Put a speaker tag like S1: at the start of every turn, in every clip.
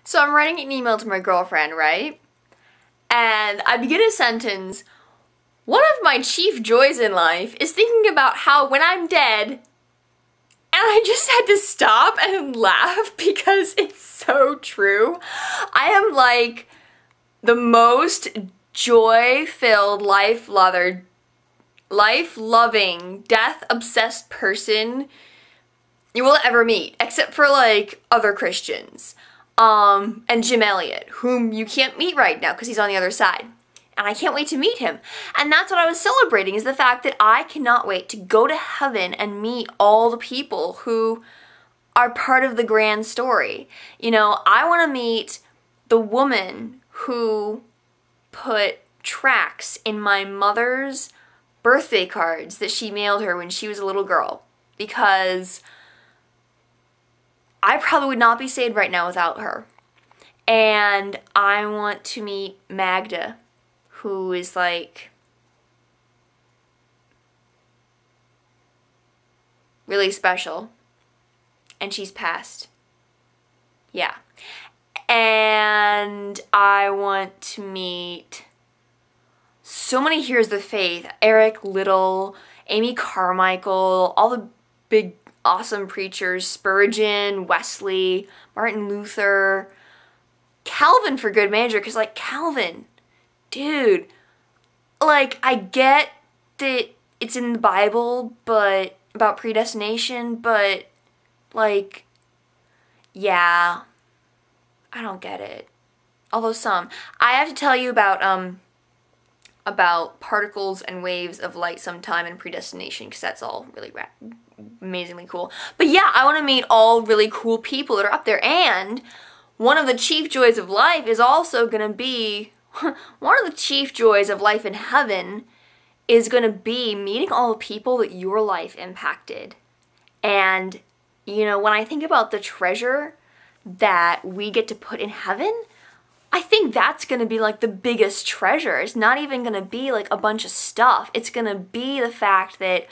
S1: So I'm writing an email to my girlfriend, right? And I begin a sentence, one of my chief joys in life is thinking about how when I'm dead, and I just had to stop and laugh because it's so true. I am like the most joy-filled, life-loving, death-obsessed person you will ever meet, except for like other Christians. And Jim Elliot, whom you can't meet right now because he's on the other side. And I can't wait to meet him. And that's what I was celebrating, is the fact that I cannot wait to go to heaven and meet all the people who are part of the grand story. You know, I want to meet the woman who put tracts in my mother's birthday cards that she mailed her when she was a little girl, because I probably would not be saved right now without her. And I want to meet Magda, who is like really special. And she's passed. Yeah. And I want to meet so many heroes of the faith. Eric Liddell, Amy Carmichael, all the big awesome preachers, Spurgeon, Wesley, Martin Luther, Calvin for good measure, because like Calvin, dude, like I get that it's in the Bible, but about predestination, but like, yeah, I don't get it. Although some. I have to tell you about particles and waves of light sometime in predestination, because that's all really amazingly cool. But yeah, I want to meet all really cool people that are up there, and one of the chief joys of life is also going to be, one of the chief joys of life in heaven is going to be meeting all the people that your life impacted. And, you know, when I think about the treasure that we get to put in heaven, I think that's going to be like the biggest treasure. It's not even going to be like a bunch of stuff. It's going to be the fact that,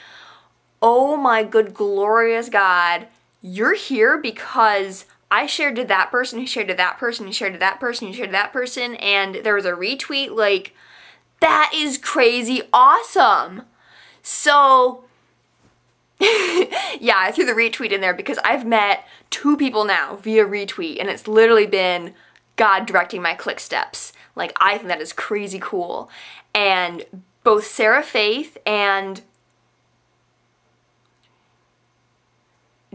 S1: oh my good glorious God, you're here because I shared to that person, who shared to that person, who shared to that person, who shared to that person, and there was a retweet. Like, that is crazy awesome. So, yeah, I threw the retweet in there because I've met 2 people now via retweet, and it's literally been God directing my click steps. Like, I think that is crazy cool. And both Sarah Faith and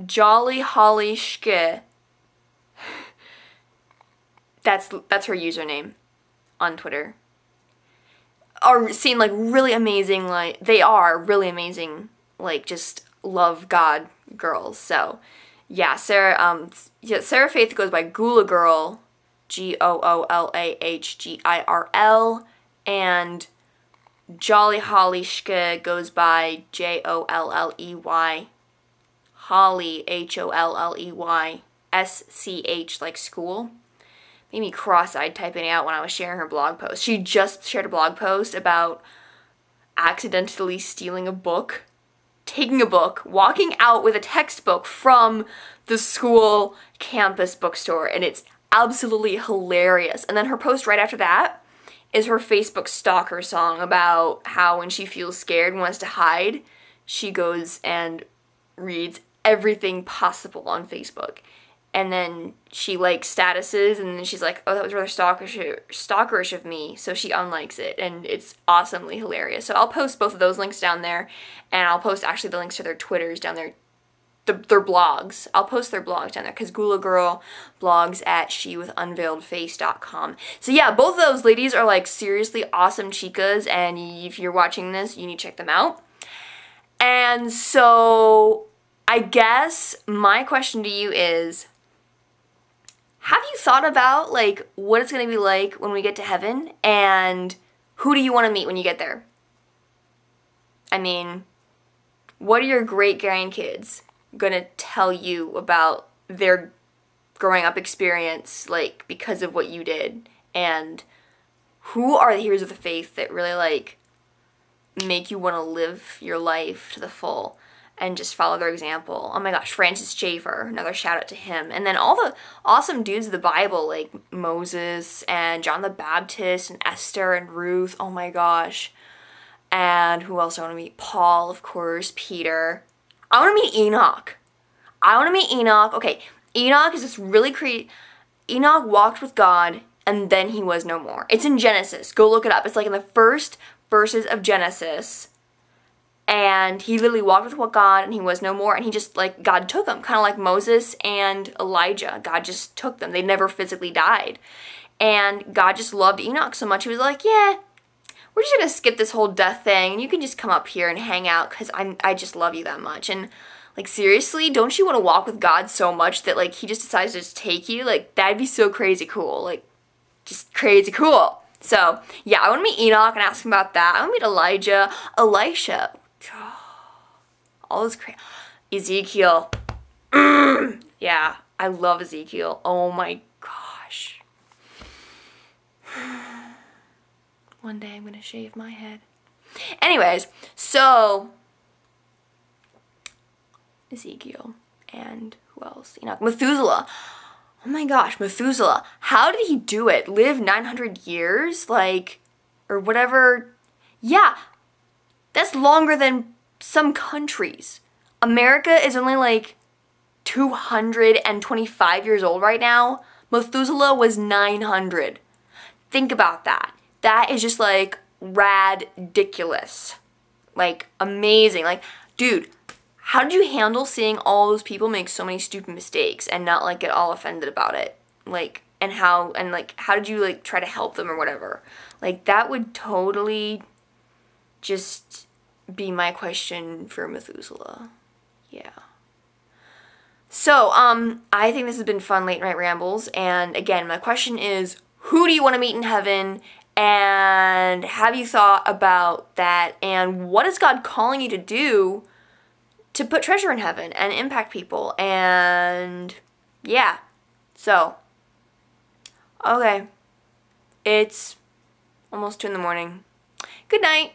S1: Jolly Holly Schke, that's her username on Twitter, are seem like really amazing, like, they are really amazing, like, just love God girls. So, yeah, Sarah Faith goes by Gula Girl, GOOLAHGIRL, and Jolly Holly Schke goes by JOLLEY, Holly, HOLLEY, SCH, like school. Made me cross-eyed typing it out when I was sharing her blog post. She just shared a blog post about accidentally stealing a book, taking a book, walking out with a textbook from the school campus bookstore, and it's absolutely hilarious. And then her post right after that is her Facebook stalker song about how when she feels scared and wants to hide, she goes and reads everything possible on Facebook. And then she likes statuses, and then she's like, oh, that was rather stalkerish of me, so she unlikes it, and it's awesomely hilarious. So I'll post both of those links down there, and I'll post actually the links to their Twitters down there, their blogs. I'll post their blogs down there, because Gula Girl blogs at shewithunveiledface.com. So yeah, both of those ladies are like seriously awesome chicas, and if you're watching this, you need to check them out. And so I guess my question to you is, have you thought about, like, what it's going to be like when we get to heaven, and who do you want to meet when you get there? I mean, what are your great-grandkids going to tell you about their growing up experience, like, because of what you did? And who are the heroes of the faith that really, like, make you want to live your life to the full? and just follow their example. Oh my gosh, Francis Schaeffer, another shout out to him. And then all the awesome dudes of the Bible, like Moses and John the Baptist and Esther and Ruth. Oh my gosh. And who else I want to meet? Paul, of course, Peter. I want to meet Enoch. Okay, Enoch is this really Enoch walked with God, and then he was no more. It's in Genesis. Go look it up. It's like in the first verses of Genesis. And he literally walked with God, and he was no more. And he just, like, God took him. Kind of like Moses and Elijah. God just took them. They never physically died. And God just loved Enoch so much. He was like, yeah, we're just going to skip this whole death thing. And you can just come up here and hang out because I just love you that much. And, like, seriously, don't you want to walk with God so much that, like, he just decides to just take you? Like, that'd be so crazy cool. Like, just crazy cool. So, yeah, I want to meet Enoch and ask him about that. I want to meet Elijah, Elisha. All those Ezekiel. Yeah, I love Ezekiel. Oh my gosh. One day I'm going to shave my head. Anyways, so Ezekiel and who else? Enoch. Methuselah. Oh my gosh, Methuselah. How did he do it? Live 900 years? Like, or whatever. Yeah, that's longer than some countries. America is only like 225 years old right now. Methuselah was 900. Think about that. That is just like rad-diculous. Like amazing. Like, dude, how did you handle seeing all those people make so many stupid mistakes and not like get all offended about it? Like, and how did you like try to help them or whatever? Like, that would totally just be my question for Methuselah. Yeah. So, I think this has been fun late night rambles, and again, my question is, who do you want to meet in heaven, and have you thought about that, and what is God calling you to do to put treasure in heaven and impact people? And yeah, so, okay, it's almost 2 in the morning. Good night.